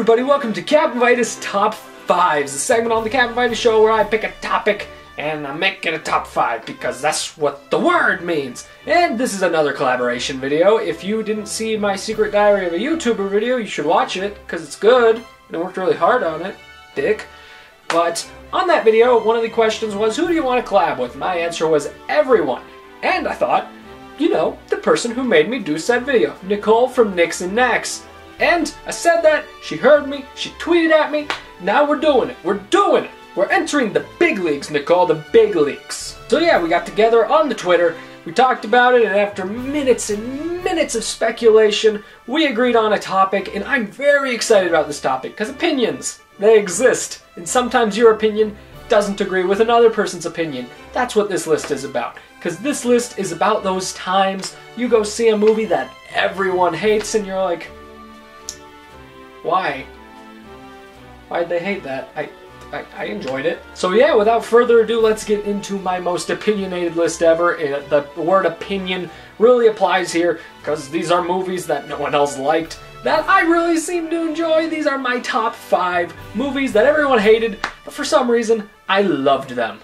everybody, welcome to Captain Vitus Top 5s, a segment on the Captain Vitus show where I pick a topic and I make it a top 5 because that's what the word means. And this is another collaboration video. If you didn't see my secret diary of a YouTuber video, you should watch it because it's good and I worked really hard on it, dick. But on that video, one of the questions was, who do you want to collab with? My answer was everyone. And I thought, you know, the person who made me do said video, Nicole from Nics&Nacs. And I said that, she heard me, she tweeted at me, now we're doing it, we're doing it! We're entering the big leagues, Nicole, the big leagues. So yeah, we got together on the Twitter, we talked about it, and after minutes and minutes of speculation, we agreed on a topic, and I'm very excited about this topic, because opinions, they exist, and sometimes your opinion doesn't agree with another person's opinion. That's what this list is about. Because this list is about those times you go see a movie that everyone hates, and you're like, why? Why'd they hate that? I enjoyed it. So yeah, without further ado, let's get into my most opinionated list ever. The word opinion really applies here, because these are movies that no one else liked, that I really seem to enjoy. These are my top 5 movies that everyone hated, but for some reason, I loved them.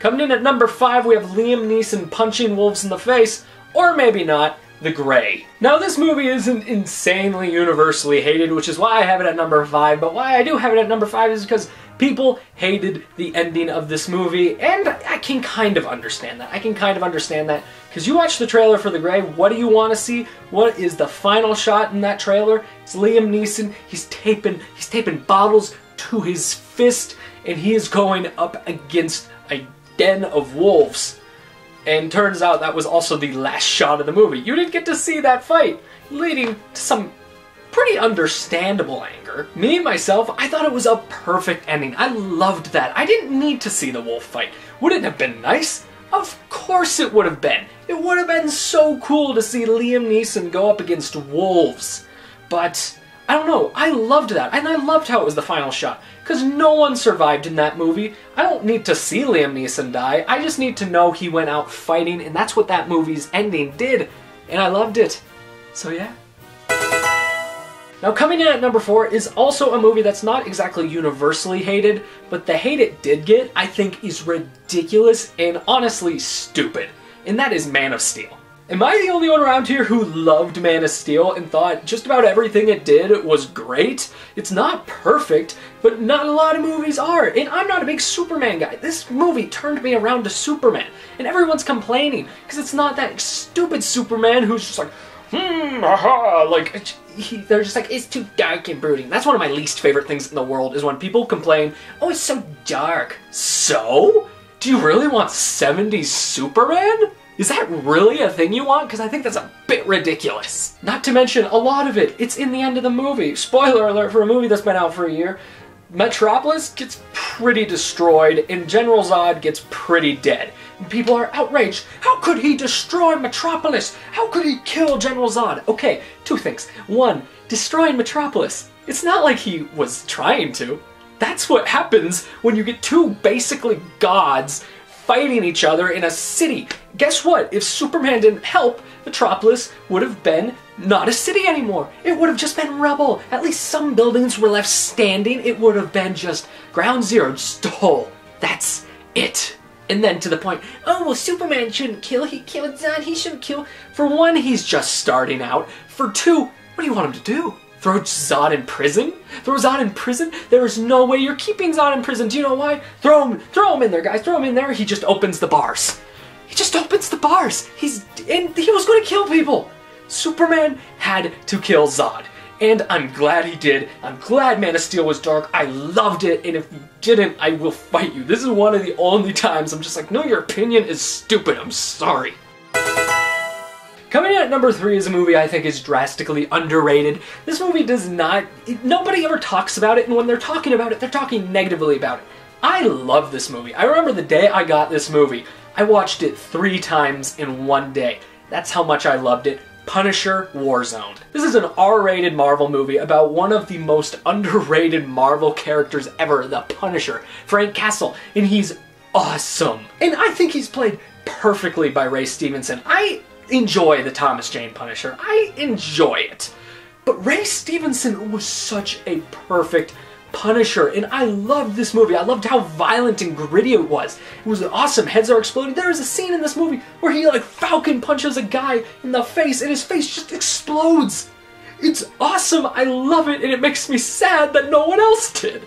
Coming in at number 5, we have Liam Neeson punching wolves in the face, or maybe not, The Grey. Now this movie isn't insanely universally hated, which is why I have it at number 5, but why I do have it at number 5 is because people hated the ending of this movie, and I can kind of understand that. I can kind of understand that, because you watch the trailer for The Grey, what do you want to see? What is the final shot in that trailer? It's Liam Neeson, he's taping bottles to his fist, and he is going up against a den of wolves. And turns out that was also the last shot of the movie. You didn't get to see that fight, leading to some pretty understandable anger. Me, myself, I thought it was a perfect ending. I loved that. I didn't need to see the wolf fight. Would it have been nice? Of course it would have been. It would have been so cool to see Liam Neeson go up against wolves. But I don't know, I loved that, and I loved how it was the final shot, because no one survived in that movie. I don't need to see Liam Neeson die, I just need to know he went out fighting, and that's what that movie's ending did, and I loved it. So yeah. Now coming in at number 4 is also a movie that's not exactly universally hated, but the hate it did get, I think, is ridiculous and honestly stupid, and that is Man of Steel. Am I the only one around here who loved Man of Steel and thought just about everything it did was great? It's not perfect, but not a lot of movies are, and I'm not a big Superman guy. This movie turned me around to Superman, and everyone's complaining, because it's not that stupid Superman who's just like, aha, like, they're just like, it's too dark and brooding. That's one of my least favorite things in the world, is when people complain, oh, it's so dark. So? Do you really want 70s Superman? Is that really a thing you want? Because I think that's a bit ridiculous. Not to mention, a lot of it, it's in the end of the movie. Spoiler alert for a movie that's been out for a year. Metropolis gets pretty destroyed, and General Zod gets pretty dead. And people are outraged. How could he destroy Metropolis? How could he kill General Zod? Okay, 2 things. 1, destroying Metropolis. It's not like he was trying to. That's what happens when you get 2 basically gods fighting each other in a city. Guess what? If Superman didn't help, Metropolis would have been not a city anymore. It would have just been rubble. At least some buildings were left standing. It would have been just ground zero, just a hole. That's it. And then to the point, oh, well, Superman shouldn't kill. He killed Zod. He shouldn't kill. For 1, he's just starting out. For 2, what do you want him to do? Throw Zod in prison? Throw Zod in prison? There is no way you're keeping Zod in prison. Do you know why? Throw him in there, guys. Throw him in there. He just opens the bars. He just opens the bars. He was going to kill people. Superman had to kill Zod. And I'm glad he did. I'm glad Man of Steel was dark. I loved it. And if you didn't, I will fight you. This is one of the only times I'm just like, no, your opinion is stupid. I'm sorry. Coming in at number 3 is a movie I think is drastically underrated. This movie does not, nobody ever talks about it, and when they're talking about it, they're talking negatively about it. I love this movie. I remember the day I got this movie, I watched it 3 times in one day. That's how much I loved it. Punisher Warzone. This is an R-rated Marvel movie about one of the most underrated Marvel characters ever, the Punisher, Frank Castle, and he's awesome. And I think he's played perfectly by Ray Stevenson. I enjoy the Thomas Jane Punisher. I enjoy it. But Ray Stevenson was such a perfect Punisher, and I loved this movie. I loved how violent and gritty it was. It was awesome. Heads are exploding. There is a scene in this movie where he like falcon punches a guy in the face, and his face just explodes. It's awesome. I love it, and it makes me sad that no one else did.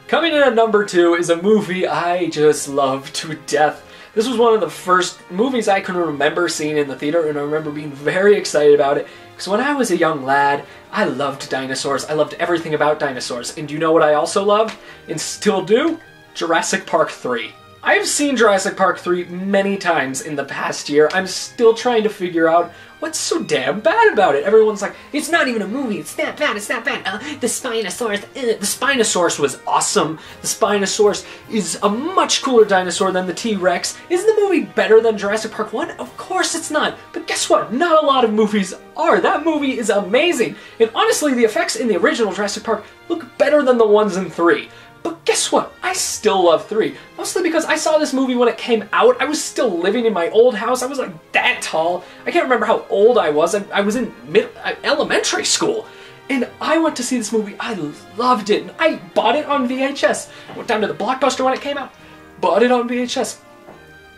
Coming in at number 2 is a movie I just love to death. This was one of the first movies I can remember seeing in the theater, and I remember being very excited about it. Because when I was a young lad, I loved dinosaurs. I loved everything about dinosaurs. And do you know what I also loved, and still do? Jurassic Park 3. I've seen Jurassic Park 3 many times in the past year. I'm still trying to figure out what's so damn bad about it. Everyone's like, it's not even a movie, it's that bad, it's that bad. The Spinosaurus, the Spinosaurus was awesome. The Spinosaurus is a much cooler dinosaur than the T-Rex. Is the movie better than Jurassic Park 1? Of course it's not. But guess what? Not a lot of movies are. That movie is amazing. And honestly, the effects in the original Jurassic Park look better than the ones in 3. But guess what? I still love 3. Mostly because I saw this movie when it came out. I was still living in my old house. I was like that tall. I can't remember how old I was. I was in elementary school. And I went to see this movie. I loved it. And I bought it on VHS. Went down to the Blockbuster when it came out. Bought it on VHS.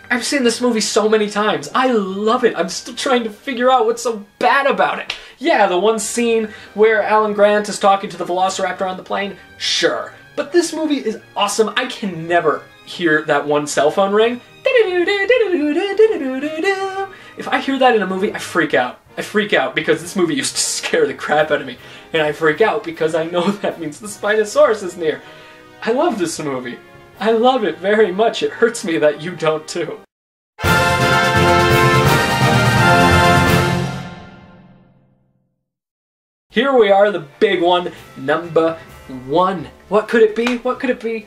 I've seen this movie so many times. I love it. I'm still trying to figure out what's so bad about it. Yeah, the one scene where Alan Grant is talking to the Velociraptor on the plane, sure. But this movie is awesome. I can never hear that one cell phone ring. If I hear that in a movie, I freak out. I freak out because this movie used to scare the crap out of me. And I freak out because I know that means the Spinosaurus is near. I love this movie. I love it very much. It hurts me that you don't too. Here we are, the big one, number 1. What could it be? What could it be?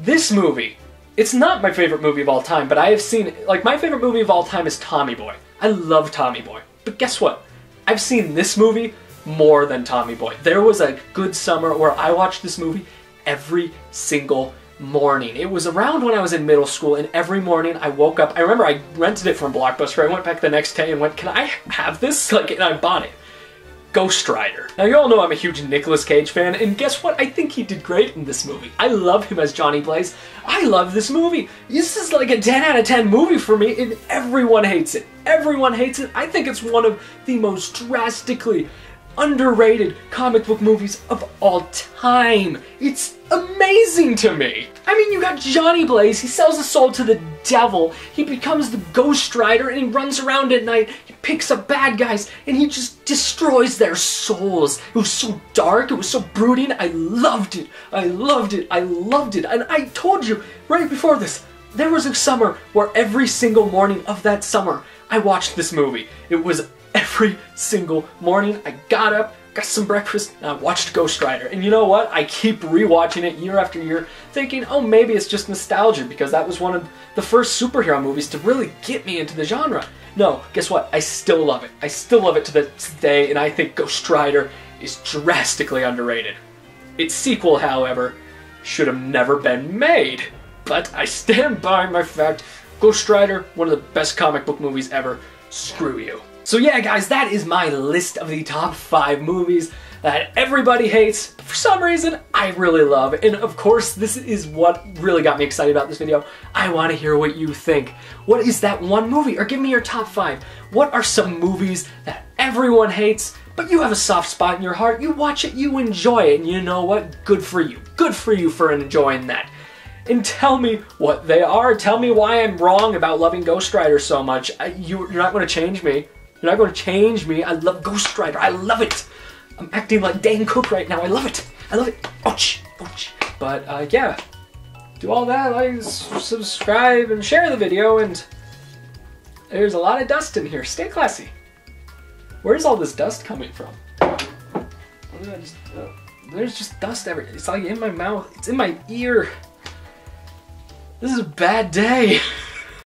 This movie. It's not my favorite movie of all time, but I have seen, like, my favorite movie of all time is Tommy Boy. I love Tommy Boy. But guess what? I've seen this movie more than Tommy Boy. There was a good summer where I watched this movie every single morning. It was around when I was in middle school, and every morning I woke up. I remember I rented it from Blockbuster. I went back the next day and went, can I have this? Like, and I bought it. Ghost Rider. Now, you all know I'm a huge Nicolas Cage fan, and guess what? I think he did great in this movie. I love him as Johnny Blaze. I love this movie. This is like a 10 out of 10 movie for me, and everyone hates it. Everyone hates it. I think it's one of the most drastically underrated comic book movies of all time. It's amazing to me. I mean, you got Johnny Blaze, he sells his soul to the devil, he becomes the Ghost Rider, and he runs around at night, he picks up bad guys, and he just destroys their souls. It was so dark, it was so brooding, I loved it. I loved it, I loved it. And I told you, right before this, there was a summer where every single morning of that summer, I watched this movie. It was every single morning. I got up, got some breakfast, and I watched Ghost Rider. And you know what? I keep rewatching it year after year, thinking, oh, maybe it's just nostalgia, because that was one of the first superhero movies to really get me into the genre. No, guess what? I still love it. I still love it to this day, and I think Ghost Rider is drastically underrated. Its sequel, however, should have never been made. But I stand by my fact, Ghost Rider, one of the best comic book movies ever. Screw you. So yeah, guys, that is my list of the top 5 movies that everybody hates. For some reason, I really love. And of course, this is what really got me excited about this video. I want to hear what you think. What is that one movie? Or give me your top 5. What are some movies that everyone hates, but you have a soft spot in your heart? You watch it, you enjoy it, and you know what? Good for you. Good for you for enjoying that. And tell me what they are. Tell me why I'm wrong about loving Ghost Rider so much. You're not going to change me. You're not going to change me. I love Ghost Rider. I love it. I'm acting like Dane Cook right now. I love it. I love it. Ouch. Ouch. But yeah, do all that. Like, subscribe, and share the video. And there's a lot of dust in here. Stay classy. Where's all this dust coming from? There's just dust everywhere. It's like in my mouth. It's in my ear. This is a bad day.